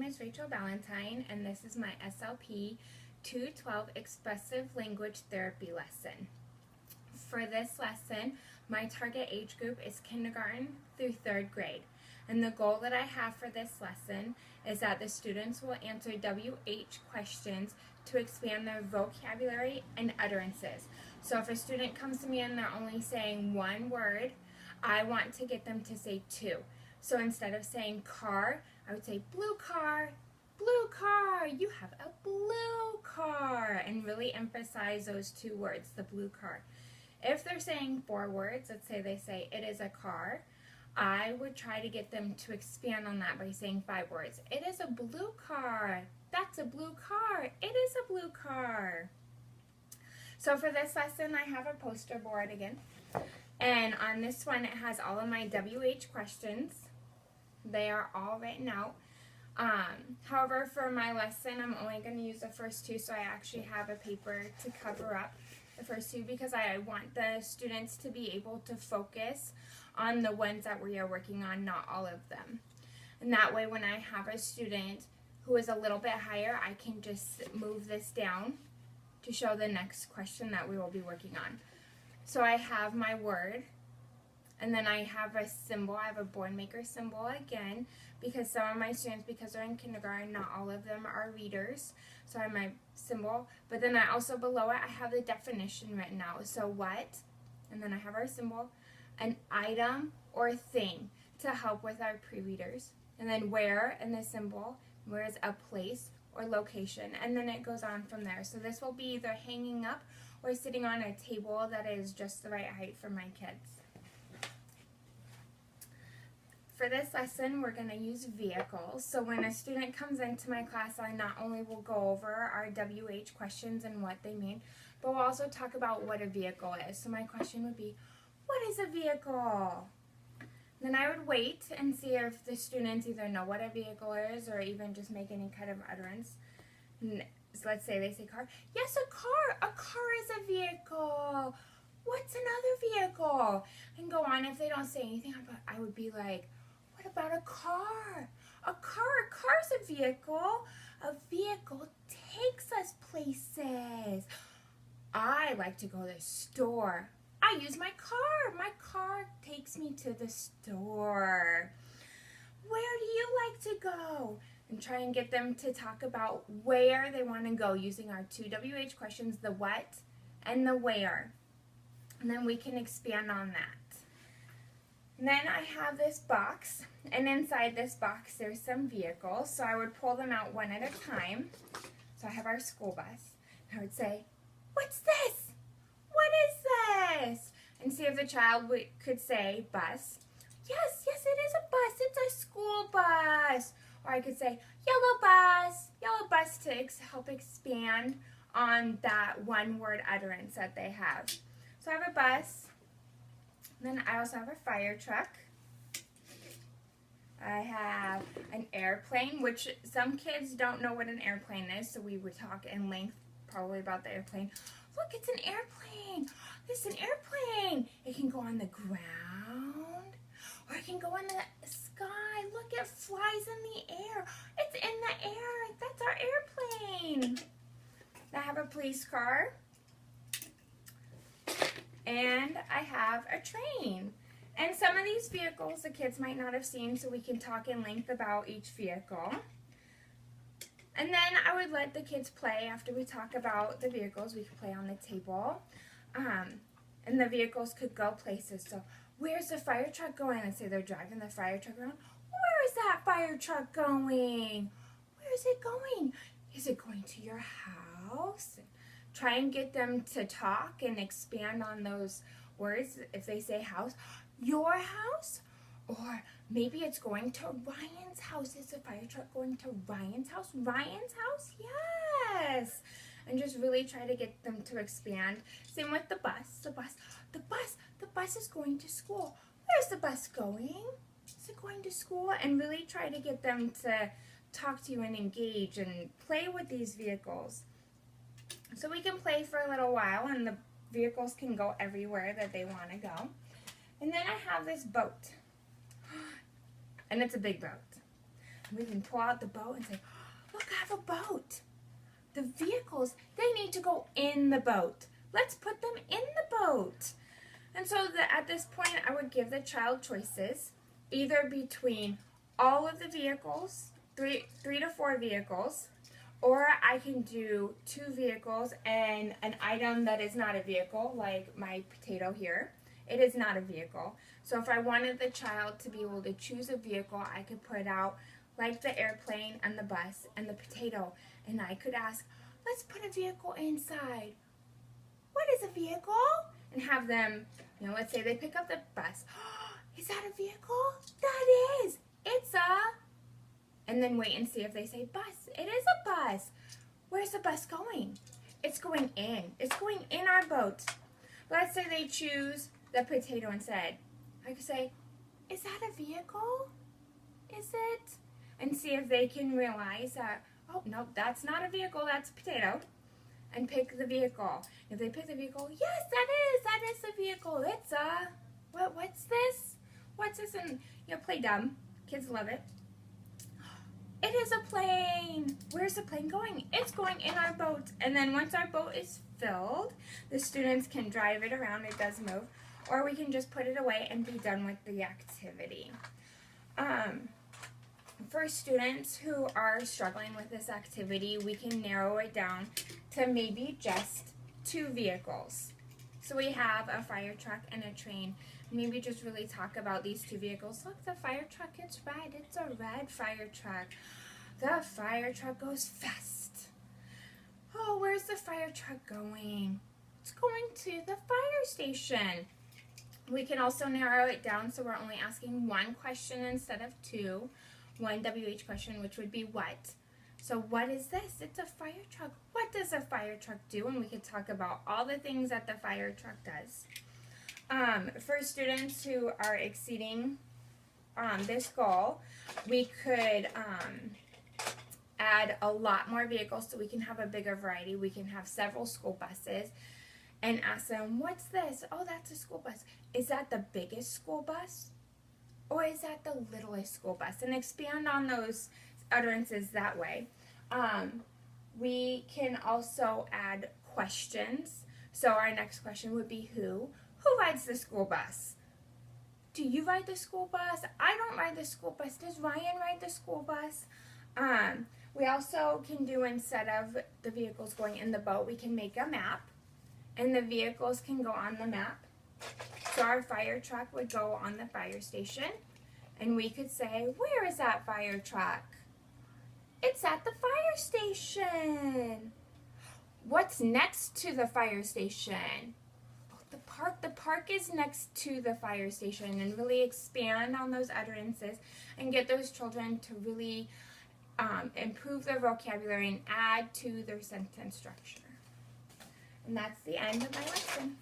is Rachel Balentine, and this is my SLP 212 Expressive Language Therapy lesson. For this lesson, my target age group is kindergarten through 3rd grade. And the goal that I have for this lesson is that the students will answer WH questions to expand their vocabulary and utterances. So if a student comes to me and they're only saying one word, I want to get them to say two. So instead of saying car, I would say blue car, you have a blue car, and really emphasize those 2 words, the blue car. If they're saying 4 words, let's say they say it is a car, I would try to get them to expand on that by saying 5 words. It is a blue car. That's a blue car. It is a blue car. So for this lesson, I have a poster board again. And on this one, it has all of my WH questions. They are all written out. However, for my lesson, I'm only going to use the first 2, so I actually have a paper to cover up the first 2 because I want the students to be able to focus on the ones that we are working on, not all of them. And that way, when I have a student who is a little bit higher, I can just move this down to show the next question that we will be working on. So I have my word, and then I have a symbol. I have a board maker symbol again, because some of my students, because they're in kindergarten, not all of them are readers. So I have my symbol, but then I also below it, I have the definition written out. So what, and then I have our symbol, an item or thing to help with our pre-readers. And then where, and the symbol, where is a place or location, and then it goes on from there. So this will be either hanging up or sitting on a table that is just the right height for my kids. For this lesson, we're going to use vehicles. So when a student comes into my class, I not only will go over our WH questions and what they mean, but we'll also talk about what a vehicle is. So my question would be, what is a vehicle? Then I would wait and see if the students either know what a vehicle is or even just make any kind of utterance. So let's say they say car. Yes, a car. A car is a vehicle. What's another vehicle? And go on. If they don't say anything about, I would be like, what about a car? A car's a vehicle. A vehicle takes us places. I like to go to the store. I use my car. My car takes me to the store. Where do you like to go? And try and get them to talk about where they want to go using our 2 WH questions, the what and the where. And then we can expand on that. And then I have this box, and inside this box there's some vehicles, so I would pull them out one at a time. So I have our school bus, and I would say, what's this? What is this? And see if the child could say bus. Yes, it is a bus. It's a school bus. Or I could say yellow bus to help expand on that one word utterance that they have. So I have a bus. And then I also have a fire truck. I have an airplane, which some kids don't know what an airplane is, so we would talk in length probably about the airplane. Look, it's an airplane. This is an airplane. It can go on the ground, or it can go in the sky. Look, it flies in the air. It's in the air. That's our airplane. I have a police car, and I have a train. And some of these vehicles the kids might not have seen, so we can talk in length about each vehicle. And then I would let the kids play after we talk about the vehicles. We could play on the table. And the vehicles could go places. So where's the fire truck going? Let's say they're driving the fire truck around. Where is that fire truck going? Where is it going? Is it going to your house? Try and get them to talk and expand on those words. If they say house, your house? Or maybe it's going to Ryan's house. Is the fire truck going to Ryan's house? Ryan's house? Yes. And just really try to get them to expand. Same with the bus. The bus is going to school. Where's the bus going? Is it going to school? And really try to get them to talk to you and engage and play with these vehicles. So we can play for a little while, and the vehicles can go everywhere that they want to go. And then I have this boat. And it's a big boat. We can pull out the boat and say, look, I have a boat. The vehicles, they need to go in the boat. Let's put them in the boat. And so at this point, I would give the child choices, either between all of the vehicles, three to four vehicles, or I can do 2 vehicles and an item that is not a vehicle, like my potato here. It is not a vehicle. So if I wanted the child to be able to choose a vehicle, I could put out like the airplane and the bus and the potato. And I could ask, let's put a vehicle inside. What is a vehicle? And have them, let's say they pick up the bus. Is that a vehicle? That is. It's a... And then wait and see if they say bus. It is a bus. Where's the bus going? It's going in. It's going in our boat. Let's say they choose the potato instead. I could say, is that a vehicle? Is it? And see if they can realize that, oh, no, that's not a vehicle, that's a potato. And pick the vehicle. If they pick the vehicle, yes, that is a vehicle. It's a, what's this? What's this? And, play dumb. Kids love it. It is a plane. Where's the plane going? It's going in our boat. And then once our boat is filled, the students can drive it around. It does move. Or we can just put it away and be done with the activity. For students who are struggling with this activity, we can narrow it down to maybe just 2 vehicles. So we have a fire truck and a train. Maybe just really talk about these 2 vehicles. Look, the fire truck, it's red. It's a red fire truck. The fire truck goes fast. Oh, where's the fire truck going? It's going to the fire station. We can also narrow it down so we're only asking 1 question instead of 2. 1 WH question, which would be what? So what is this? It's a fire truck. What does a fire truck do? And we could talk about all the things that the fire truck does. For students who are exceeding this goal, we could add a lot more vehicles so we can have a bigger variety. We can have several school buses and ask them, what's this? Oh, that's a school bus. Is that the biggest school bus? Or is that the littlest school bus? And expand on those utterances that way. We can also add questions. So our next question would be who? Who rides the school bus? Do you ride the school bus? I don't ride the school bus. Does Ryan ride the school bus? We also can do, instead of the vehicles going in the boat, we can make a map. And the vehicles can go on the map. So our fire truck would go on the fire station. And we could say, where is that fire truck? It's at the fire station. What's next to the fire station? Oh, the park. The park is next to the fire station. And really expand on those utterances and get those children to really improve their vocabulary and add to their sentence structure. And that's the end of my lesson.